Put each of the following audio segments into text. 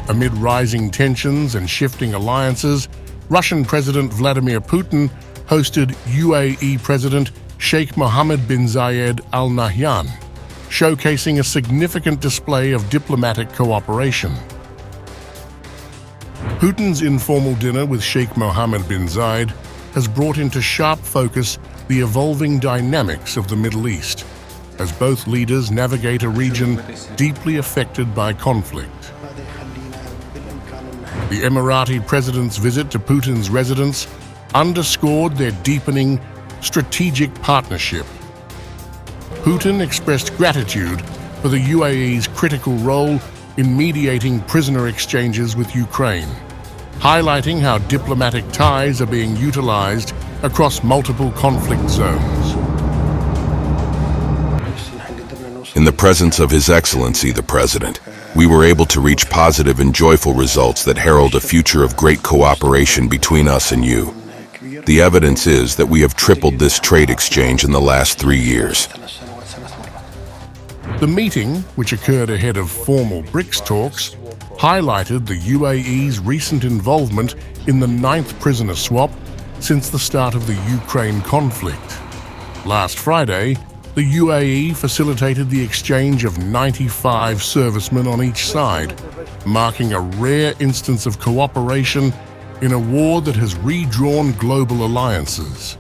Amid rising tensions and shifting alliances, Russian President Vladimir Putin hosted UAE President Sheikh Mohammed bin Zayed Al Nahyan, showcasing a significant display of diplomatic cooperation. Putin's informal dinner with Sheikh Mohammed bin Zayed has brought into sharp focus the evolving dynamics of the Middle East, as both leaders navigate a region deeply affected by conflict. The Emirati president's visit to Putin's residence underscored their deepening strategic partnership. Putin expressed gratitude for the UAE's critical role in mediating prisoner exchanges with Ukraine, highlighting how diplomatic ties are being utilized across multiple conflict zones. In the presence of His Excellency the President, we were able to reach positive and joyful results that herald a future of great cooperation between us and you. The evidence is that we have tripled this trade exchange in the last 3 years. The meeting, which occurred ahead of formal BRICS talks, highlighted the UAE's recent involvement in the 9th prisoner swap since the start of the Ukraine conflict. Last Friday, the UAE facilitated the exchange of 95 servicemen on each side, marking a rare instance of cooperation in a war that has redrawn global alliances.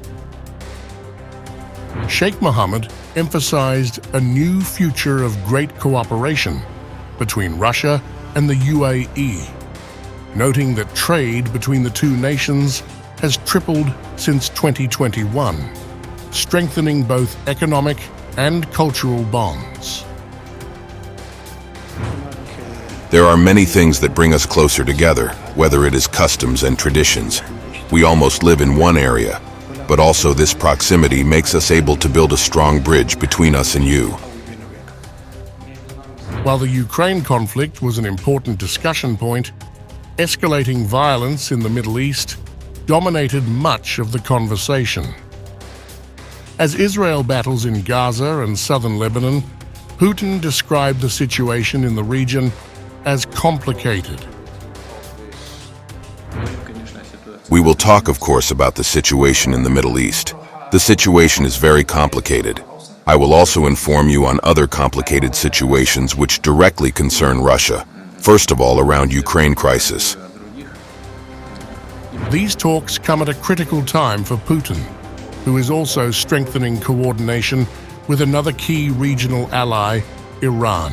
Sheikh Mohammed emphasized a new future of great cooperation between Russia and the UAE, noting that trade between the two nations has tripled since 2021, strengthening both economic and cultural bonds. There are many things that bring us closer together, whether it is customs and traditions. We almost live in one area, but also this proximity makes us able to build a strong bridge between us and you. While the Ukraine conflict was an important discussion point, escalating violence in the Middle East dominated much of the conversation. As Israel battles in Gaza and southern Lebanon, Putin described the situation in the region as complicated. We will talk, of course, about the situation in the Middle East. The situation is very complicated. I will also inform you on other complicated situations which directly concern Russia, first of all around Ukraine crisis. These talks come at a critical time for Putin, who is also strengthening coordination with another key regional ally, Iran.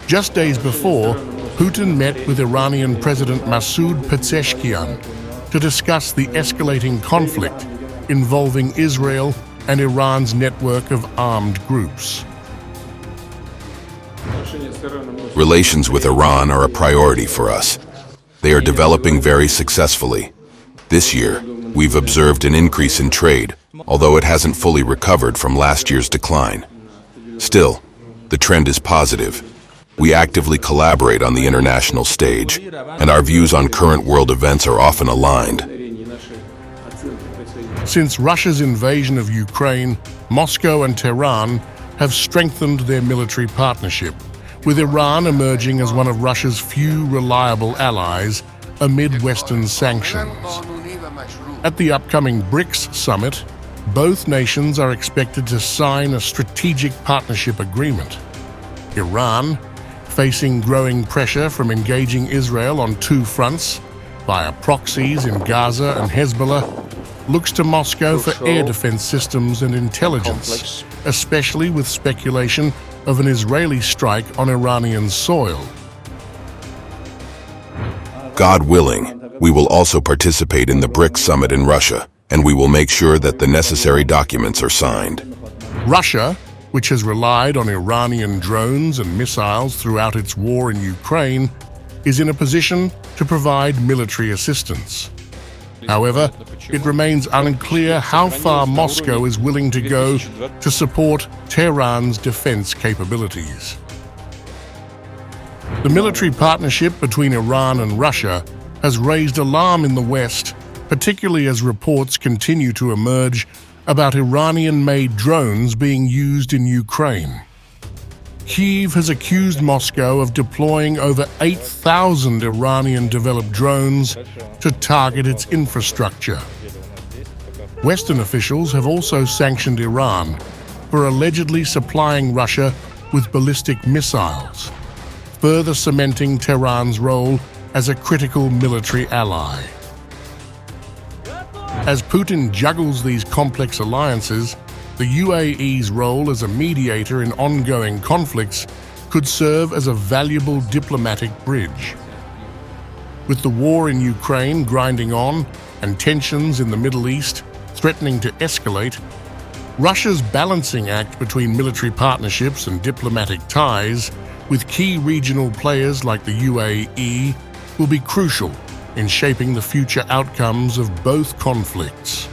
Just days before, Putin met with Iranian President Masoud Pezeshkian to discuss the escalating conflict involving Israel and Iran's network of armed groups. Relations with Iran are a priority for us. They are developing very successfully. This year, we've observed an increase in trade, although it hasn't fully recovered from last year's decline. Still, the trend is positive. We actively collaborate on the international stage, and our views on current world events are often aligned. Since Russia's invasion of Ukraine, Moscow and Tehran have strengthened their military partnership, with Iran emerging as one of Russia's few reliable allies amid Western sanctions. At the upcoming BRICS summit, both nations are expected to sign a strategic partnership agreement. Iran, facing growing pressure from engaging Israel on two fronts, via proxies in Gaza and Hezbollah, looks to Moscow for air defense systems and intelligence, especially with speculation of an Israeli strike on Iranian soil. God willing, we will also participate in the BRICS summit in Russia, and we will make sure that the necessary documents are signed. Russia, which has relied on Iranian drones and missiles throughout its war in Ukraine, is in a position to provide military assistance. However, it remains unclear how far Moscow is willing to go to support Tehran's defense capabilities. The military partnership between Iran and Russia has raised alarm in the West, particularly as reports continue to emerge about Iranian-made drones being used in Ukraine. Kyiv has accused Moscow of deploying over 8,000 Iranian-developed drones to target its infrastructure. Western officials have also sanctioned Iran for allegedly supplying Russia with ballistic missiles, further cementing Tehran's role as a critical military ally. As Putin juggles these complex alliances, the UAE's role as a mediator in ongoing conflicts could serve as a valuable diplomatic bridge. With the war in Ukraine grinding on and tensions in the Middle East threatening to escalate, Russia's balancing act between military partnerships and diplomatic ties with key regional players like the UAE will be crucial in shaping the future outcomes of both conflicts.